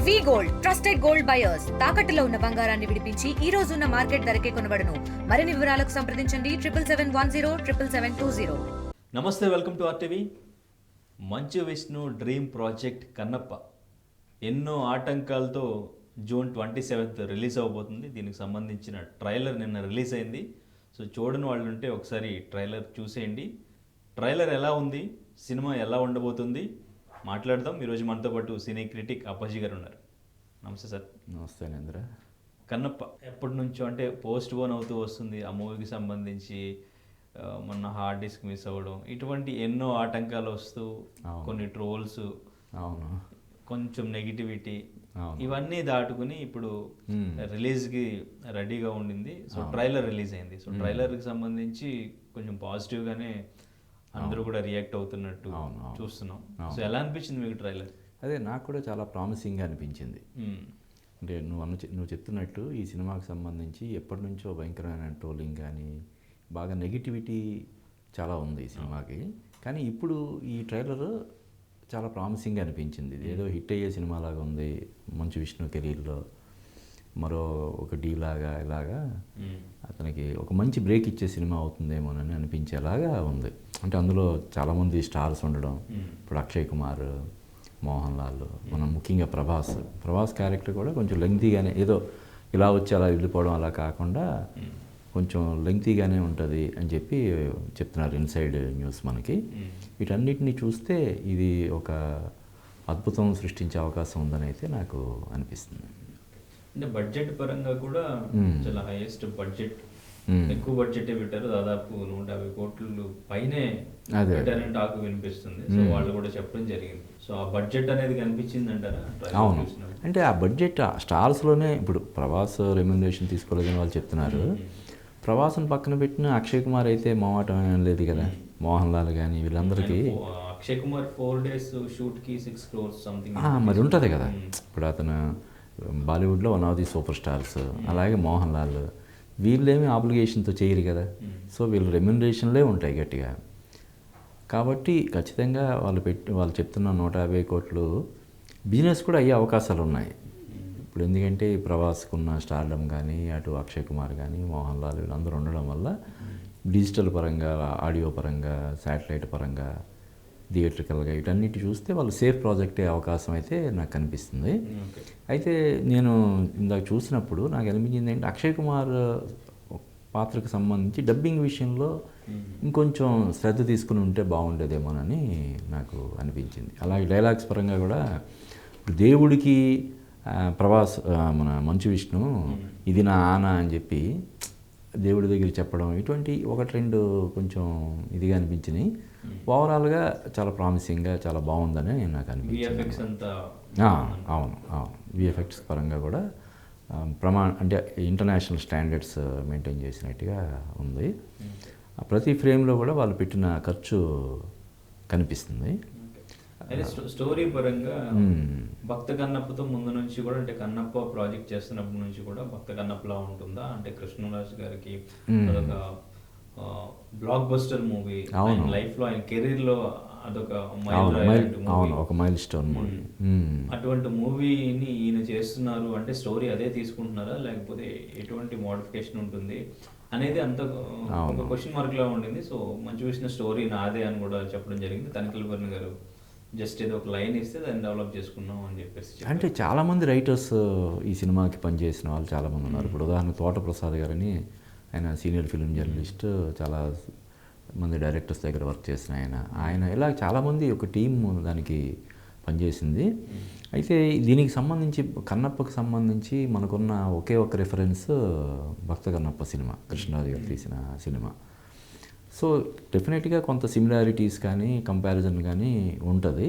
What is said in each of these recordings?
వి gold trusted gold buyers తాకట్టులో ఉన్న బంగారాన్ని విడిపించి ఈ రోజు ఉన్న మార్కెట్ ధరకే కొనబడును. మరిన్ని వివరాలకు సంప్రదించండి 7771077720. నమస్తే, welcome to RTV. Manchu Vishnu dream project Kannappa ఎన్నో ఆటంకాలతో జూన్ 27th రిలీజ్ అవబోతుంది. దీనికి సంబంధించిన ట్రైలర్ నిన్న రిలీజ్ అయింది. సో చూడని వాళ్ళు ఉంటే ఒకసారి ట్రైలర్ చూసేయండి. ట్రైలర్ ఎలా ఉంది, సినిమా ఎలా ఉండబోతుంది మాట్లాడదాం. ఈరోజు మనతో పాటు సినీ క్రిటిక్ అప్పాజీ గారు ఉన్నారు. నమస్తే సార్. నమస్తే నేంద్ర. కన్నప్ప ఎప్పటి నుంచో అంటే పోస్ట్ పోన్ అవుతూ వస్తుంది. ఆ మూవీకి సంబంధించి మొన్న హార్డ్ డిస్క్ మిస్ అవ్వడం, ఇటువంటి ఎన్నో ఆటంకాలు వస్తూ కొన్ని ట్రోల్స్, అవును, కొంచెం నెగిటివిటీ, అవును, ఇవన్నీ దాటుకుని ఇప్పుడు రిలీజ్కి రెడీగా ఉండింది. సో ట్రైలర్ రిలీజ్ అయింది. సో ట్రైలర్కి సంబంధించి కొంచెం పాజిటివ్గానే అందరూ కూడా రియాక్ట్ అవుతున్నట్టు చూస్తున్నాం. సో ఎలా అనిపించింది మీకు ట్రైలర్? అదే నాకు కూడా చాలా ప్రామిసింగ్గా అనిపించింది. అంటే నువ్వు చెప్తున్నట్టు ఈ సినిమాకి సంబంధించి ఎప్పటి నుంచో భయంకరమైన ట్రోలింగ్ కానీ బాగా నెగిటివిటీ చాలా ఉంది ఈ సినిమాకి. కానీ ఇప్పుడు ఈ ట్రైలర్ చాలా ప్రామిసింగ్గా అనిపించింది. ఏదో హిట్ అయ్యే సినిమా లాగా ఉంది. మంచు విష్ణు కెరీర్లో మరో ఒక డీ లాగా ఇలాగా అతనికి ఒక మంచి బ్రేక్ ఇచ్చే సినిమా అవుతుందేమోనని అనిపించేలాగా ఉంది. అంటే అందులో చాలామంది స్టార్స్ ఉండడం, ఇప్పుడు అక్షయ్ కుమార్, మోహన్ లాల్, మనం ముఖ్యంగా ప్రభాస్ క్యారెక్టర్ కూడా కొంచెం లెంగ్తీగానే, ఏదో ఇలా వచ్చి అలా వెళ్ళిపోవడం అలా కాకుండా కొంచెం లెంగ్తీగానే ఉంటుంది అని చెప్పి చెప్తున్నారు ఇన్సైడ్ న్యూస్ మనకి. వీటన్నిటిని చూస్తే ఇది ఒక అద్భుతం సృష్టించే అవకాశం ఉందని అయితే నాకు అనిపిస్తుంది. అంటే బడ్జెట్ పరంగా కూడా చాలా హైయెస్ట్ బడ్జెట్, ఎక్కువ బడ్జెటే పెట్టారు. దాదాపు 150 కోట్లు పైనే పెట్టారని టాక్ వినిపిస్తుంది. సో వాళ్ళు కూడా చెప్పడం జరిగింది. సో ఆ బడ్జెట్ అనేది కనిపించింది అంటారా? అవును, అంటే ఆ బడ్జెట్ స్టార్స్లోనే ఇప్పుడు ప్రభాస్ రెమ్యునరేషన్ తీసుకోలేదని వాళ్ళు చెప్తున్నారు. ప్రభాస్ని పక్కన పెట్టిన అక్షయ్ కుమార్ అయితే మొహమాటం ఏం లేదు కదా. మోహన్ లాల్ కానీ వీళ్ళందరికీ Akshay Kumar 4 days షూట్కి 6 crores something మరి ఉంటుంది కదా. ఇప్పుడు అతను బాలీవుడ్లో one of the super stars. అలాగే మోహన్ లాల్, వీళ్ళేమీ ఆబ్లిగేషన్తో చేయరు కదా. సో వీళ్ళు రెమ్యునరేషన్లే ఉంటాయి గట్టిగా. కాబట్టి ఖచ్చితంగా వాళ్ళు చెప్తున్న 150 కోట్లు బిజినెస్ కూడా అయ్యే అవకాశాలు ఉన్నాయి. ఇప్పుడు ఎందుకంటే ప్రభాస్కున్న స్టార్డమ్ కానీ, అటు అక్షయ్ కుమార్ కానీ, మోహన్ లాల్ వీళ్ళందరూ ఉండడం వల్ల డిజిటల్ పరంగా, ఆడియో పరంగా, శాటిలైట్ పరంగా, థియేట్రికల్గా వీటన్నిటి చూస్తే వాళ్ళు సేఫ్ ప్రాజెక్టే అవకాశం అయితే నాకు కనిపిస్తుంది. అయితే నేను ఇందాక చూసినప్పుడు నాకు అనిపించింది ఏంటంటే అక్షయ్ కుమార్ పాత్రకు సంబంధించి డబ్బింగ్ విషయంలో ఇంకొంచెం శ్రద్ధ తీసుకుని ఉంటే బాగుండేదేమోనని నాకు అనిపించింది. అలాగే డైలాగ్స్ పరంగా కూడా ఇప్పుడు దేవుడికి ప్రభాస్ మన మంచు విష్ణు ఇది నా ఆన అని చెప్పి దేవుడి దగ్గర చెప్పడం, ఇటువంటి 1-2 కొంచెం ఇదిగా అనిపించినాయి. ఓవరాల్గా చాలా ప్రామిసింగ్గా చాలా బాగుందని నాకు అనిపించింది. అవును, విఎఫ్ఎక్స్ పరంగా కూడా అంటే ఇంటర్నేషనల్ స్టాండర్డ్స్ మెయింటైన్ చేసినట్టుగా ఉంది. ప్రతి ఫ్రేమ్లో కూడా వాళ్ళు పెట్టిన ఖర్చు కనిపిస్తుంది. స్టోరీ పరంగా భక్త కన్నప్పతో ముందు నుంచి కూడా, అంటే కన్నప్ప ప్రాజెక్ట్ చేస్తున్నప్పటి నుంచి కూడా భక్త కన్నప్పలా ఉంటుందా? అంటే కృష్ణరాజు గారికి అదొక బ్లాక్ బస్టర్ మూవీ, ఆయన లైఫ్ లో, ఆయన కెరీర్ లో అదొక ఒక మైల్ స్టోన్ మూవీ. అటువంటి మూవీని ఈయన చేస్తున్నారు అంటే స్టోరీ అదే తీసుకుంటున్నారా, లేకపోతే ఎటువంటి మోడిఫికేషన్ ఉంటుంది అనేది అంత ఒక క్వశ్చన్ మార్క్ లా ఉండింది. సో మంచు విష్ణు స్టోరీ నాదే అని కూడా చెప్పడం జరిగింది. తనిఖీలపర్ణి గారు జస్ట్ ఏదో ఒక లైన్ ఇస్తే దాన్ని డెవలప్ చేసుకున్నాం అని చెప్పేసి. అంటే చాలామంది రైటర్స్ ఈ సినిమాకి పనిచేసిన వాళ్ళు చాలామంది ఉన్నారు. ఇప్పుడు ఉదాహరణకు తోట ప్రసాద్ గారని, ఆయన సీనియర్ ఫిల్మ్ జర్నలిస్ట్, చాలా మంది డైరెక్టర్స్ దగ్గర వర్క్ చేసిన ఆయన ఇలా చాలామంది ఒక టీం దానికి పనిచేసింది. అయితే దీనికి సంబంధించి కన్నప్పకు సంబంధించి మనకున్న ఒకే ఒక రిఫరెన్స్ భక్త కన్నప్ప సినిమా, కృష్ణరాజు గారు తీసిన సినిమా. సో డెఫినెట్గా కొంత సిమిలారిటీస్ కానీ కంపారిజన్ కానీ ఉంటుంది.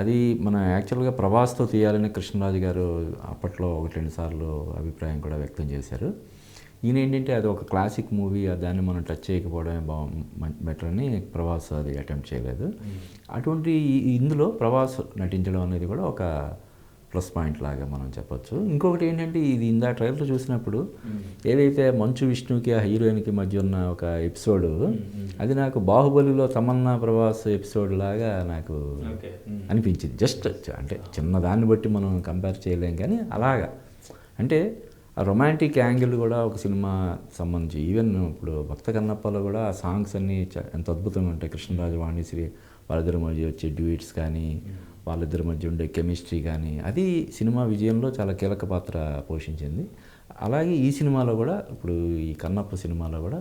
అది మన యాక్చువల్గా ప్రభాస్తో తీయాలని కృష్ణరాజు గారు అప్పట్లో 1-2 సార్లు అభిప్రాయం కూడా వ్యక్తం చేశారు. ఈయన ఏంటంటే అది ఒక క్లాసిక్ మూవీ, దాన్ని మనం టచ్ చేయకపోవడమే బెటర్ అని ప్రభాస్ అది అటెంప్ట్ చేయలేదు. అటువంటి ఇందులో ప్రభాస్ నటించడం అనేది కూడా ఒక ప్లస్ పాయింట్ లాగా మనం చెప్పొచ్చు. ఇంకొకటి ఏంటంటే ఇది ఇందా ట్రైలర్ చూసినప్పుడు ఏదైతే మంచు విష్ణుకి ఆ హీరోయిన్కి మధ్య ఉన్న ఒక ఎపిసోడ్, అది నాకు బాహుబలిలో తమన్నా ప్రభాస్ ఎపిసోడ్ లాగా నాకు అనిపించింది. జస్ట్ అంటే చిన్నదాన్ని బట్టి మనం కంపేర్ చేయలేం, కానీ అలాగా అంటే ఆ రొమాంటిక్ యాంగిల్ కూడా ఒక సినిమా సంబంధించి ఈవెన్ ఇప్పుడు భక్త కన్నప్పలో కూడా ఆ సాంగ్స్ అన్నీ ఎంత అద్భుతంగా ఉంటాయి. కృష్ణరాజు వాణిశ్రీ వాళ్ళిద్దరి మధ్య వచ్చే డ్యూయిట్స్ కానీ, వాళ్ళిద్దరి మధ్య ఉండే కెమిస్ట్రీ కానీ, అది సినిమా విజయంలో చాలా కీలక పాత్ర పోషించింది. అలాగే ఈ సినిమాలో కూడా, ఇప్పుడు ఈ కన్నప్ప సినిమాలో కూడా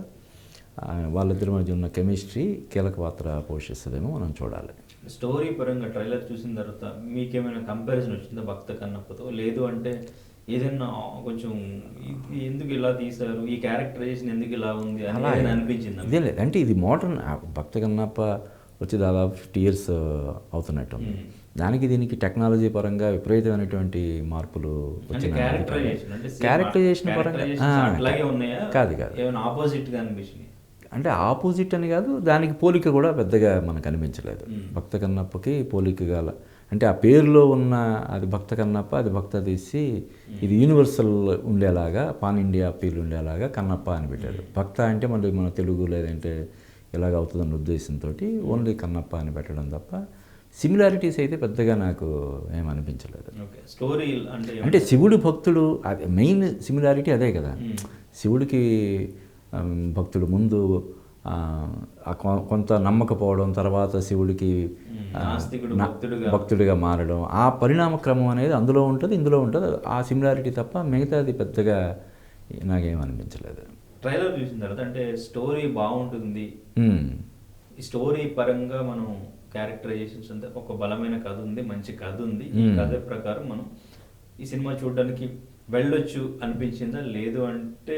వాళ్ళిద్దరి మధ్య ఉన్న కెమిస్ట్రీ కీలక పాత్ర పోషిస్తుందేమో మనం చూడాలి. స్టోరీ పరంగా ట్రైలర్ చూసిన తర్వాత మీకేమైనా కంపారిజన్ వచ్చిందా భక్త కన్నప్పతో? లేదు అంటే ఏదైనా కొంచెం ఇది ఎందుకు ఇలా తీశారు, ఈ క్యారెక్టరైజేషన్ ఎందుకు ఇలా ఉంది అని అనిపించింది? ఇదే లేదు అంటే ఇది మోడర్న్ భక్త కన్నప్ప వచ్చి దాదాపు 50 years అవుతున్నట్టు. దానికి దీనికి టెక్నాలజీ పరంగా విపరీతమైనటువంటి మార్పులు వచ్చిన క్యారెక్టరైజేషన్ పరంగా కాదు ఆపోజిట్గా అనిపించింది. అంటే ఆపోజిట్ అని కాదు, దానికి పోలిక కూడా పెద్దగా మనకు అనిపించలేదు. భక్త కన్నప్పకి పోలిక గల అంటే ఆ పేరులో ఉన్న అది భక్త కన్నప్ప, అది భక్త తీసి ఇది యూనివర్సల్ ఉండేలాగా, పాన్ ఇండియా అప్పీల్ ఉండేలాగా కన్నప్ప అని పెట్టారు. భక్త అంటే మళ్ళీ మన తెలుగు లేదంటే ఇలాగ అవుతుందన్న ఉద్దేశంతో ఓన్లీ కన్నప్ప అని పెట్టడం తప్ప సిమిలారిటీస్ అయితే పెద్దగా నాకు ఏమనిపించలేదు. స్టోరీ అంటే శివుడు భక్తుడు, అది మెయిన్ సిమిలారిటీ అదే కదా. శివుడికి భక్తుడు ముందు కొంత నమ్మకపోవడం, తర్వాత శివుడికి భక్తుడిగా మారడం, ఆ పరిణామ క్రమం అనేది అందులో ఉంటుంది, ఇందులో ఉంటుంది. ఆ సిమిలారిటీ తప్ప మిగతాది పెద్దగా నాకేమనిపించలేదు. ట్రైలర్ చూసిన తర్వాత అంటే స్టోరీ బాగుంటుంది, ఈ స్టోరీ పరంగా మనం క్యారెక్టరైజేషన్స్ అంతా ఒక బలమైన కథ ఉంది, మంచి కథ ఉంది, ఈ కథ ప్రకారం మనం ఈ సినిమా చూడడానికి వెళ్ళొచ్చు అనిపించిందా? లేదు అంటే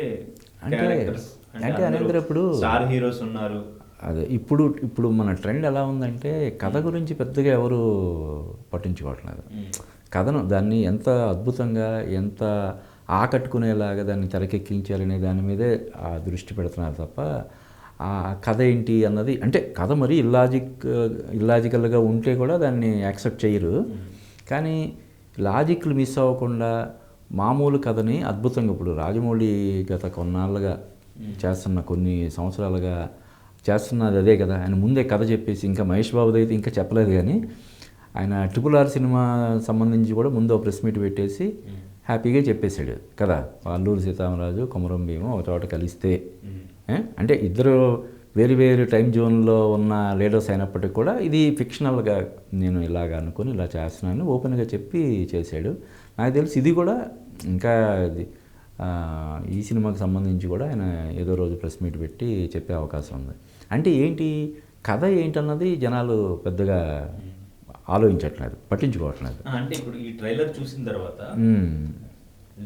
ఇప్పుడు స్టార్ హీరోస్ ఉన్నారు. అదే ఇప్పుడు మన ట్రెండ్ ఎలా ఉందంటే కథ గురించి పెద్దగా ఎవరు పట్టించుకోవట్లేదు. కథను దాన్ని ఎంత అద్భుతంగా, ఎంత ఆకట్టుకునేలాగా దాన్ని తెరకెక్కించాలనే దాని మీదే ఆ దృష్టి పెడుతున్నారు తప్ప ఆ కథ ఏంటి అన్నది, అంటే కథ మరి ఇల్లాజికల్గా ఉంటే కూడా దాన్ని యాక్సెప్ట్ చేయరు. కానీ లాజిక్లు మిస్ అవ్వకుండా మామూలు కథని అద్భుతంగా, ఇప్పుడు రాజమౌళి గత కొన్నాళ్ళుగా చేస్తున్న, కొన్ని సంవత్సరాలుగా చేస్తున్నది అదే కదా. ఆయన ముందే కథ చెప్పేసి, ఇంకా మహేష్ బాబుది అయితే ఇంకా చెప్పలేదు, కానీ ఆయన RRR సినిమా సంబంధించి కూడా ముందు ఒక ప్రెస్ మీట్ పెట్టేసి హ్యాపీగా చెప్పేశాడు కదా. అల్లూరి సీతారామరాజు, కొమరం భీము ఒక చోట కలిస్తే, అంటే ఇద్దరు వేరు వేరు టైం జోన్లో ఉన్న లీడర్స్ అయినప్పటికీ కూడా ఇది ఫిక్షనల్గా నేను ఇలాగ అనుకుని ఇలా చేస్తున్నాను ఓపెన్గా చెప్పి చేశాడు. నాకు తెలిసి ఇది కూడా ఇంకా ఈ సినిమాకి సంబంధించి కూడా ఆయన ఏదో రోజు ప్రెస్ మీట్ పెట్టి చెప్పే అవకాశం ఉంది. అంటే ఏంటి కథ ఏంటన్నది జనాలు పెద్దగా ఆలోచించట్లేదు, పట్టించుకోవట్లేదు. అంటే ఇప్పుడు ఈ ట్రైలర్ చూసిన తర్వాత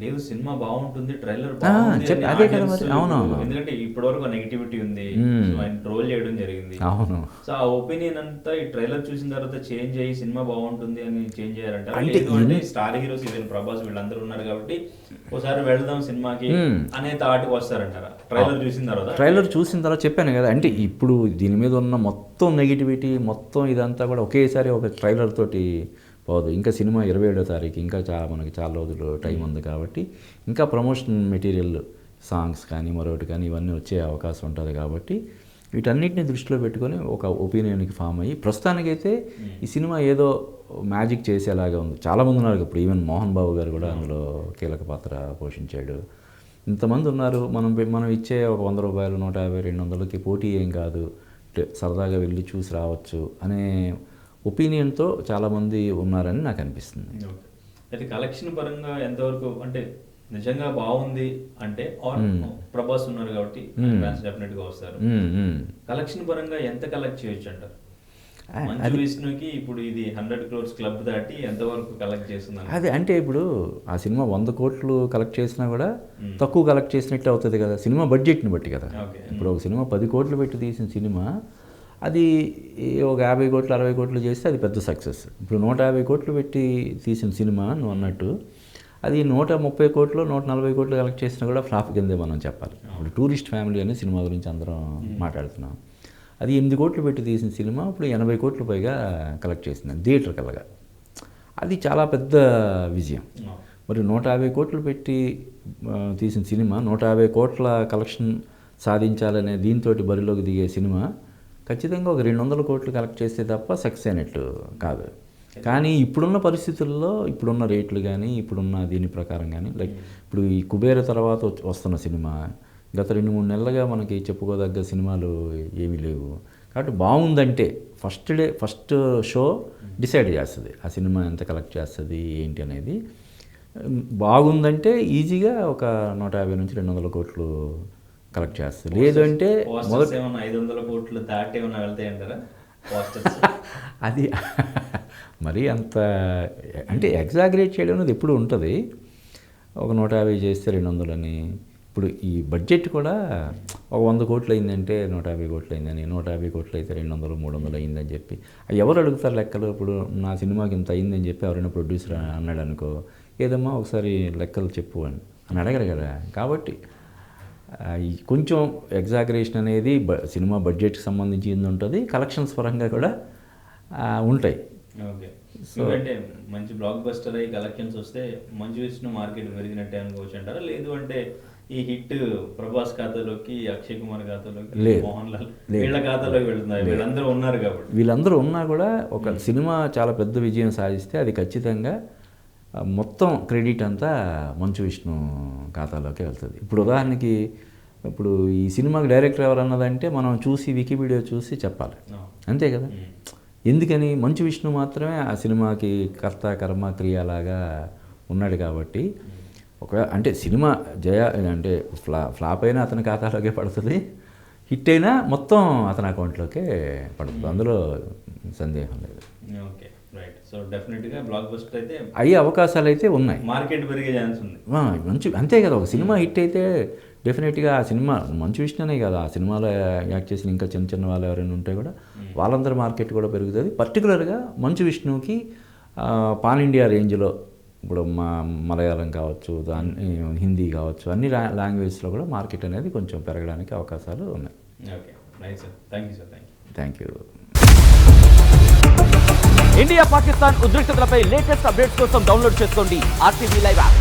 లేదు సినిమా బాగుంటుంది, ట్రైలర్ బాగుంది అదే కదా మరి. అవునవును, ఎందుకంటే ఇప్పటివరకు నెగిటివిటీ ఉంది, ఆయన ట్రోల్ చేయడం జరిగింది. అవును, సో ఆ ఒపీనియన్ అంతా ఈ ట్రైలర్ చూసిన తర్వాత చేంజ్ అయ్యి సినిమా బాగుంటుంది అని చేంజ్ చేయాలంటే అంటే స్టార్ హీరోస్ ఈవెన్ ప్రభాస్ వీళ్ళందరూ ఉన్నారు కాబట్టి ఒకసారి వెళ్దాం సినిమాకి అనే థాట్కి వస్తారంటారా ట్రైలర్ చూసిన తర్వాత? చెప్పాను కదా, అంటే ఇప్పుడు దీని మీద ఉన్న మొత్తం నెగిటివిటీ మొత్తం ఇదంతా కూడా ఒకేసారి ఒక ట్రైలర్ తోటి పోదు. ఇంకా సినిమా 27వ తారీఖు, ఇంకా మనకి చాలా రోజులు టైం ఉంది కాబట్టి ఇంకా ప్రమోషన్ మెటీరియల్, సాంగ్స్ కానీ మరొకటి కానీ ఇవన్నీ వచ్చే అవకాశం ఉంటుంది కాబట్టి వీటన్నిటిని దృష్టిలో పెట్టుకొని ఒక ఒపీనియన్కి ఫామ్ అయ్యి, ప్రస్తుతానికైతే ఈ సినిమా ఏదో మ్యాజిక్ చేసేలాగా ఉంది. చాలామంది ఉన్నారు, ఇప్పుడు ఈవెన్ మోహన్ బాబు గారు కూడా అందులో కీలక పాత్ర పోషించాడు. ఇంతమంది ఉన్నారు, మనం ఇచ్చే ఒక 100 రూపాయలు, 150, 200కి పోటీ ఏం కాదు, సరదాగా వెళ్ళి చూసి రావచ్చు అనే ఒపీనియన్తో చాలామంది ఉన్నారని నాకు అనిపిస్తుంది. అయితే కలెక్షన్ పరంగా ఎంతవరకు అంటే నిజంగా బాగుంది అంటే ప్రభాస్ ఉన్నారు కాబట్టి డెఫినెట్ గా వస్తారు. కలెక్షన్ పరంగా ఎంత కలెక్ట్ చేయొచ్చు అంటారు? మంచు విష్ణుకి ఇప్పుడు ఇది 100 crores క్లబ్ దాటి ఎంతవరకు కలెక్ట్ చేస్తుంది? అదే అంటే ఇప్పుడు ఆ సినిమా 100 కోట్లు కలెక్ట్ చేసినా కూడా తక్కువ కలెక్ట్ చేసినట్టే అవుతుంది కదా, సినిమా బడ్జెట్ని బట్టి కదా. ఇప్పుడు ఒక సినిమా 10 కోట్లు పెట్టి తీసిన సినిమా అది ఒక 50 కోట్లు 60 కోట్లు చేస్తే అది పెద్ద సక్సెస్. ఇప్పుడు 150 కోట్లు పెట్టి తీసిన సినిమా నువ్వు అన్నట్టు అది 130 కోట్లు 140 కోట్లు కలెక్ట్ చేసినా కూడా ఫ్లాప్ కిందే మనం చెప్పాలి. ఇప్పుడు టూరిస్ట్ ఫ్యామిలీ అనే సినిమా గురించి అందరం మాట్లాడుతున్నాం. అది 8 కోట్లు పెట్టి తీసిన సినిమా ఇప్పుడు 80 కోట్లు పైగా కలెక్ట్ చేసింది థియేటర్ కలగా. అది చాలా పెద్ద విజయం. మరి 150 కోట్లు పెట్టి తీసిన సినిమా 150 కోట్ల కలెక్షన్ సాధించాలనే దీంతో బరిలోకి దిగే సినిమా ఖచ్చితంగా ఒక 200 కోట్లు కలెక్ట్ చేస్తే తప్ప సక్సెస్ అయినట్టు కాదు. కానీ ఇప్పుడున్న పరిస్థితుల్లో ఇప్పుడున్న రేట్లు కానీ ఇప్పుడున్న దీని ప్రకారం కానీ లైక్ ఇప్పుడు ఈ కుబేర తర్వాత వస్తున్న సినిమా గత 2-3 నెలలుగా మనకి చెప్పుకోదగ్గ సినిమాలు ఏమీ లేవు. కాబట్టి బాగుందంటే ఫస్ట్ షో డిసైడ్ చేస్తుంది ఆ సినిమా ఎంత కలెక్ట్ చేస్తుంది ఏంటి అనేది. బాగుందంటే ఈజీగా ఒక 150 నుంచి 200 కోట్లు కలెక్ట్ చేస్తుంది. లేదు అంటే మొదటి 500 కోట్లు దాటి ఏమైనా వెళ్తాయంటారా? అది మరి అంత అంటే ఎగ్జాగరేట్ చేయడం అనేది ఎప్పుడు ఉంటుంది. ఒక 150 చేస్తే 200 అని. ఇప్పుడు ఈ బడ్జెట్ కూడా ఒక 100 కోట్లు అయిందంటే 150 కోట్లు అయిందని, 150 కోట్లు అయితే 200, 300 అయిందని చెప్పి ఎవరు అడుగుతారు లెక్కలు? ఇప్పుడు నా సినిమాకి ఇంత అయిందని చెప్పి ఎవరైనా ప్రొడ్యూసర్ అన్నాడు అనుకో, ఏదమ్మా ఒకసారి లెక్కలు చెప్పు అని అడగరు కదా. కాబట్టి కొంచెం ఎగ్జాగరేషన్ అనేది సినిమా బడ్జెట్కి సంబంధించింది ఉంటుంది, కలెక్షన్స్ పరంగా కూడా ఉంటాయి. ఓకే, అంటే మంచి బ్లాక్ బస్టర్ అయ్యి కలెక్షన్స్ వస్తే మంచు విష్ణు మార్కెట్ పెరిగినట్టే అనుకోవచ్చు అంటారా? లేదు అంటే ఈ హిట్ ప్రభాస్ ఖాతాలోకి, అక్షయ్ కుమార్ ఖాతాలోకి, మోహన్ లాల్ వీళ్ళ ఖాతాలోకి వెళ్తున్నారు? వీళ్ళందరూ ఉన్నారు కాబట్టి. వీళ్ళందరూ ఉన్నా కూడా ఒక సినిమా చాలా పెద్ద విజయం సాధిస్తే అది ఖచ్చితంగా మొత్తం క్రెడిట్ అంతా మంచు విష్ణు ఖాతాలోకి వెళ్తుంది. ఇప్పుడు ఉదాహరణకి ఇప్పుడు ఈ సినిమాకి డైరెక్టర్ ఎవరు అన్నదంటే మనం చూసి వికీపీడియా చూసి చెప్పాలి, అంతే కదా. ఎందుకని మంచు విష్ణు మాత్రమే ఆ సినిమాకి కర్త కర్మ క్రియలాగా ఉన్నాడు కాబట్టి అంటే సినిమా అంటే ఫ్లాప్ అయినా అతని ఖాతాలోకే పడుతుంది, హిట్ అయినా మొత్తం అతని అకౌంట్లోకే పడుతుంది, అందులో సందేహం లేదు. Okay, right. సో డెఫినెట్గా బ్లాక్ బస్టర్ అయితే అయ్యే అవకాశాలు అయితే ఉన్నాయి, మార్కెట్ పెరిగే ఛాన్స్ ఉంది. మంచి అంతే కదా. ఒక సినిమా హిట్ అయితే డెఫినెట్గా ఆ సినిమా మంచు విష్ణునే కదా, ఆ సినిమాలో యాక్ట్ చేసిన ఇంకా చిన్న వాళ్ళు ఎవరైనా ఉంటే కూడా వాళ్ళందరి మార్కెట్ కూడా పెరుగుతుంది. పర్టికులర్గా మంచు విష్ణుకి పాన్ ఇండియా రేంజ్లో ఇప్పుడు మలయాళం కావచ్చు, హిందీ కావచ్చు, అన్ని లాంగ్వేజ్లో కూడా మార్కెట్ అనేది కొంచెం పెరగడానికి అవకాశాలు ఉన్నాయి. Okay, right sir. Thank you sir. Thank you. India Pakistan ఉద్రిక్తతలపై లేటెస్ట్ అప్డేట్స్ కోసం డౌన్లోడ్ చేసుకోండి RTV లైవ్ యాప్.